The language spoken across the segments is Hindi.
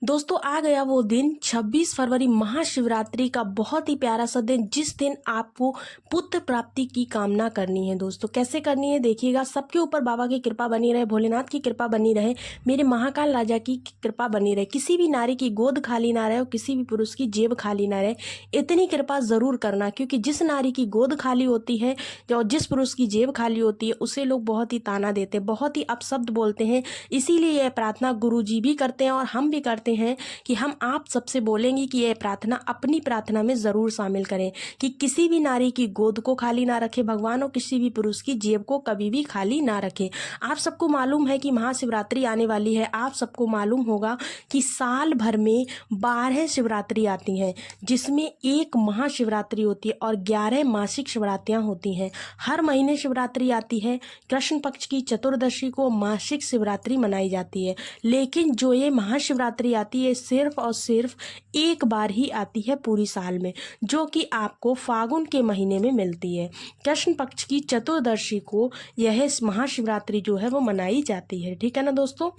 दोस्तों आ गया वो दिन 26 फरवरी महाशिवरात्रि का बहुत ही प्यारा सा दिन जिस दिन आपको पुत्र प्राप्ति की कामना करनी है। दोस्तों कैसे करनी है देखिएगा। सबके ऊपर बाबा की कृपा बनी रहे, भोलेनाथ की कृपा बनी रहे, मेरे महाकाल राजा की कृपा बनी रहे, किसी भी नारी की गोद खाली ना रहे और किसी भी पुरुष की जेब खाली ना रहे। इतनी कृपा जरूर करना, क्योंकि जिस नारी की गोद खाली होती है और जिस पुरुष की जेब खाली होती है उसे लोग बहुत ही ताना देते हैं, बहुत ही अपशब्द बोलते हैं। इसीलिए यह प्रार्थना गुरु जी भी करते हैं और हम भी करते हैं कि हम आप सबसे बोलेंगे कि यह प्रार्थना अपनी प्रार्थना में ज़रूर शामिल करें कि किसी भी नारी की गोद को खाली ना रखे भगवान और किसी भी पुरुष की जेब को कभी भी खाली ना रखे। आप सबको मालूम है कि महाशिवरात्रि आने वाली है। आप सबको मालूम होगा कि साल भर में 12 शिवरात्रि आती हैं, जिसमें एक महाशिवरात्रि होती है और 11 मासिक शिवरात्रियाँ होती हैं। हर महीने शिवरात्रि आती है। कृष्ण पक्ष की चतुर्दशी को मासिक शिवरात्रि मनाई जाती है, लेकिन जो ये महाशिवरात्रि आती है सिर्फ और सिर्फ एक बार ही आती है पूरी साल में, जो कि आपको फागुन के महीने में मिलती है। कृष्ण पक्ष की चतुर्दशी को यह महाशिवरात्रि जो है वो मनाई जाती है। ठीक है ना दोस्तों।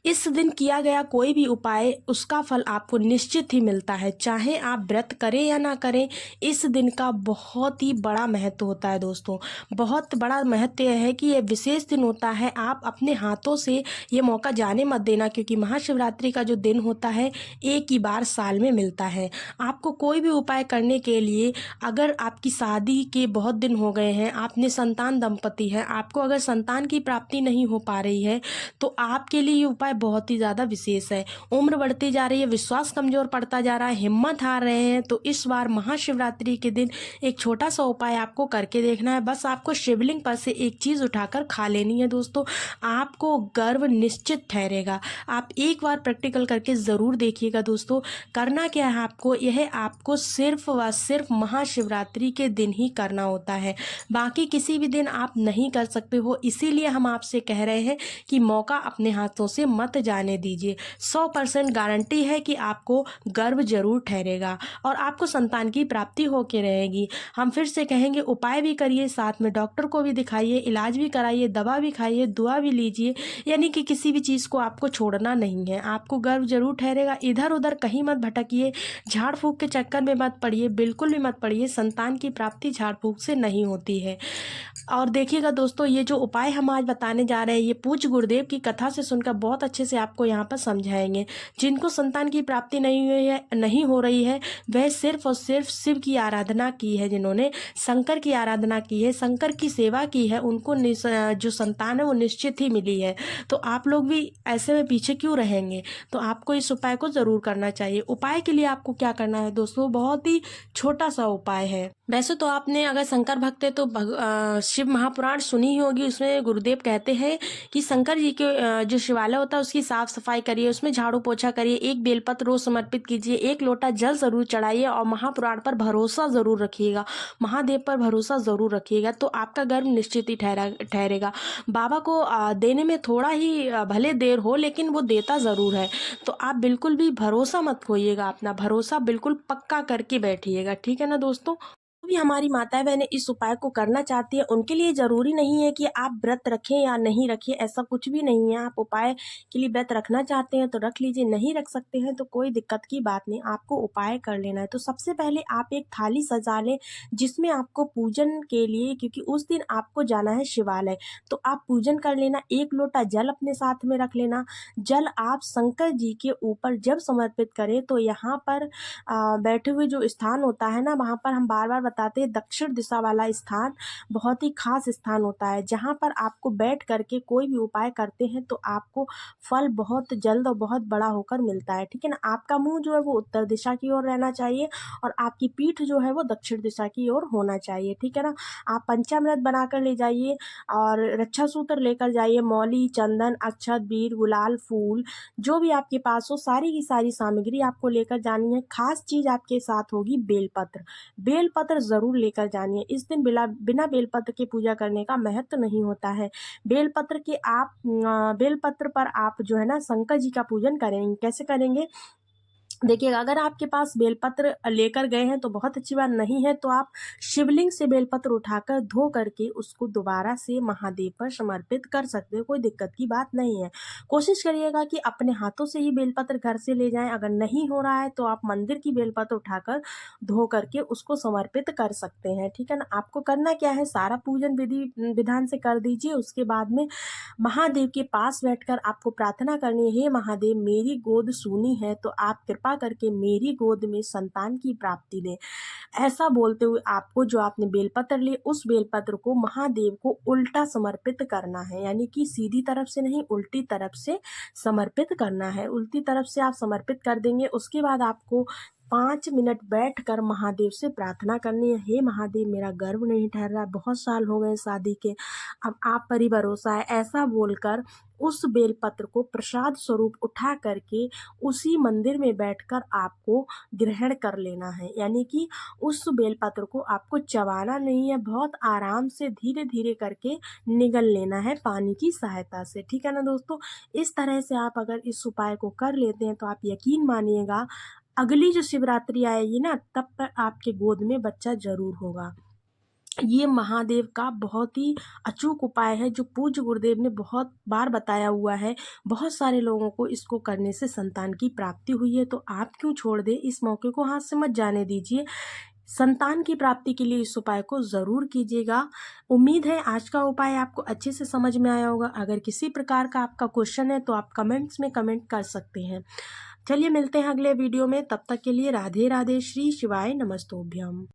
इस दिन किया गया कोई भी उपाय उसका फल आपको निश्चित ही मिलता है, चाहे आप व्रत करें या ना करें। इस दिन का बहुत ही बड़ा महत्व होता है दोस्तों। बहुत बड़ा महत्व यह है कि यह विशेष दिन होता है। आप अपने हाथों से ये मौका जाने मत देना, क्योंकि महाशिवरात्रि का जो दिन होता है एक ही बार साल में मिलता है। आपको कोई भी उपाय करने के लिए, अगर आपकी शादी के बहुत दिन हो गए हैं, आपने संतान दंपति हैं, आपको अगर संतान की प्राप्ति नहीं हो पा रही है, तो आपके लिए ये उपाय बहुत ही ज़्यादा विशेष है। उम्र बढ़ती जा रही है, विश्वास कमज़ोर पड़ता जा रहा है, हिम्मत हार रहे हैं, तो इस बार महाशिवरात्रि के दिन एक छोटा सा उपाय आपको करके देखना है। बस आपको शिवलिंग पर से एक चीज़ उठाकर खा लेनी है दोस्तों। आपको गर्व निश्चित ठहरेगा। आप एक बार प्रैक्टिकल करके ज़रूर देखिएगा दोस्तों। करना क्या है आपको, यह आपको सिर्फ व सिर्फ महाशिवरात्रि के दिन ही करना होता है, बाकी किसी भी दिन आप नहीं कर सकते हो। इसीलिए हम आपसे कह रहे हैं कि मौका अपने हाथों से मत जाने दीजिए। 100% गारंटी है कि आपको गर्व जरूर ठहरेगा और आपको संतान की प्राप्ति होके रहेगी। हम फिर से कहेंगे, उपाय भी करिए, साथ में डॉक्टर को भी दिखाइए, इलाज भी कराइए, दवा भी खाइए, दुआ भी लीजिए। यानी कि किसी भी चीज़ को आपको छोड़ना नहीं है। आपको गर्व जरूर ठहरेगा। इधर उधर कहीं मत भटकिए, झाड़ फूक के चक्कर में मत पड़िए, बिल्कुल भी मत पड़िए। संतान की प्राप्ति झाड़ फूक से नहीं होती है। और देखिएगा दोस्तों, ये जो उपाय हम आज बताने जा रहे हैं, ये पूज्य गुरुदेव की कथा से सुनकर बहुत अच्छे से आपको यहाँ पर समझाएंगे। जिनको संतान की प्राप्ति नहीं हुई है, नहीं हो रही है, वह सिर्फ और सिर्फ शिव की आराधना की है, जिन्होंने शंकर की आराधना की है, शंकर की सेवा की है, उनको जो संतान है वो निश्चित ही मिली है। तो आप लोग भी ऐसे में पीछे क्यों रहेंगे। तो आपको इस उपाय को ज़रूर करना चाहिए। उपाय के लिए आपको क्या करना है दोस्तों, बहुत ही छोटा सा उपाय है। वैसे तो आपने अगर शंकर भक्त है तो शिव महापुराण सुनी ही होगी। उसमें गुरुदेव कहते हैं कि शंकर जी के जो शिवालय होता है उसकी साफ सफाई करिए, उसमें झाड़ू पोछा करिए, एक बेलपत्र रोज समर्पित कीजिए, एक लोटा जल जरूर चढ़ाइए और महापुराण पर भरोसा जरूर रखिएगा, महादेव पर भरोसा जरूर रखिएगा। तो आपका गर्व निश्चित ही ठहरेगा। बाबा को देने में थोड़ा ही भले देर हो, लेकिन वो देता जरूर है। तो आप बिल्कुल भी भरोसा मत खोइएगा, अपना भरोसा बिल्कुल पक्का करके बैठिएगा। ठीक है ना दोस्तों। जो भी हमारी माताएं बहनें इस उपाय को करना चाहती है, उनके लिए जरूरी नहीं है कि आप व्रत रखें या नहीं रखें, ऐसा कुछ भी नहीं है। आप उपाय के लिए व्रत रखना चाहते हैं तो रख लीजिए, नहीं रख सकते हैं तो कोई दिक्कत की बात नहीं, आपको उपाय कर लेना है। तो सबसे पहले आप एक थाली सजा लें, जिसमें आपको पूजन के लिए, क्योंकि उस दिन आपको जाना है शिवालय, तो आप पूजन कर लेना। एक लोटा जल अपने साथ में रख लेना। जल आप शंकर जी के ऊपर जब समर्पित करें तो यहाँ पर बैठे हुए जो स्थान होता है ना, वहाँ पर हम बार बार बताते हैं, दक्षिण दिशा वाला स्थान बहुत ही खास स्थान होता है, जहाँ पर आपको बैठ करके कोई भी उपाय करते हैं तो आपको फल बहुत जल्द और बहुत बड़ा होकर मिलता है। ठीक है ना। आपका मुंह जो है वो उत्तर दिशा की ओर रहना चाहिए और आपकी पीठ जो है वो दक्षिण दिशा की ओर होना चाहिए। ठीक है ना। आप पंचामृत बनाकर ले जाइए और रक्षा सूत्र लेकर जाइए, मौली, चंदन, अक्षत, बीर, गुलाल, फूल, जो भी आपके पास हो, सारी की सारी सामग्री आपको लेकर जानी है। खास चीज आपके साथ होगी बेलपत्र। बेलपत्र जरूर लेकर जानी है। इस दिन बिना बेलपत्र के पूजा करने का महत्व नहीं होता है। बेलपत्र पर आप जो है ना शंकर जी का पूजन करेंगे। कैसे करेंगे, देखिएगा, अगर आपके पास बेलपत्र लेकर गए हैं तो बहुत अच्छी बात, नहीं है तो आप शिवलिंग से बेलपत्र उठाकर धो करके उसको दोबारा से महादेव पर समर्पित कर सकते हो, कोई दिक्कत की बात नहीं है। कोशिश करिएगा कि अपने हाथों से ही बेलपत्र घर से ले जाएं, अगर नहीं हो रहा है तो आप मंदिर की बेलपत्र उठाकर धो करके उसको समर्पित कर सकते हैं, ठीक है ना। आपको करना क्या है, सारा पूजन विधि विधान से कर दीजिए। उसके बाद में महादेव के पास बैठकर आपको प्रार्थना करनी है, हे महादेव मेरी गोद सूनी है तो आप कृपा करके मेरी गोद में संतान की प्राप्ति दें। ऐसा बोलते हुए आपको जो आपने बेलपत्र लिए उस बेलपत्र को महादेव को उल्टा समर्पित करना है, यानी कि सीधी तरफ से नहीं, उल्टी तरफ से समर्पित करना है। उल्टी तरफ से आप समर्पित कर देंगे, उसके बाद आपको 5 मिनट बैठकर महादेव से प्रार्थना करनी है, हे महादेव मेरा गर्भ नहीं ठहर रहा, बहुत साल हो गए शादी के, अब आप पर ही भरोसा है, ऐसा बोलकर उस बेलपत्र को प्रसाद स्वरूप उठा करके उसी मंदिर में बैठकर आपको ग्रहण कर लेना है। यानी कि उस बेलपत्र को आपको चबाना नहीं है, बहुत आराम से धीरे धीरे करके निगल लेना है पानी की सहायता से, ठीक है ना दोस्तों। इस तरह से आप अगर इस उपाय को कर लेते हैं तो आप यकीन मानिएगा अगली जो शिवरात्रि आएगी ना, तब पर आपके गोद में बच्चा जरूर होगा। ये महादेव का बहुत ही अचूक उपाय है जो पूज्य गुरुदेव ने बहुत बार बताया हुआ है। बहुत सारे लोगों को इसको करने से संतान की प्राप्ति हुई है, तो आप क्यों छोड़ दें, इस मौके को हाथ से मत जाने दीजिए। संतान की प्राप्ति के लिए इस उपाय को ज़रूर कीजिएगा। उम्मीद है आज का उपाय आपको अच्छे से समझ में आया होगा। अगर किसी प्रकार का आपका क्वेश्चन है तो आप कमेंट्स में कमेंट कर सकते हैं। चलिए मिलते हैं अगले वीडियो में, तब तक के लिए राधे राधे, श्री शिवाय नमस्तोभ्यम।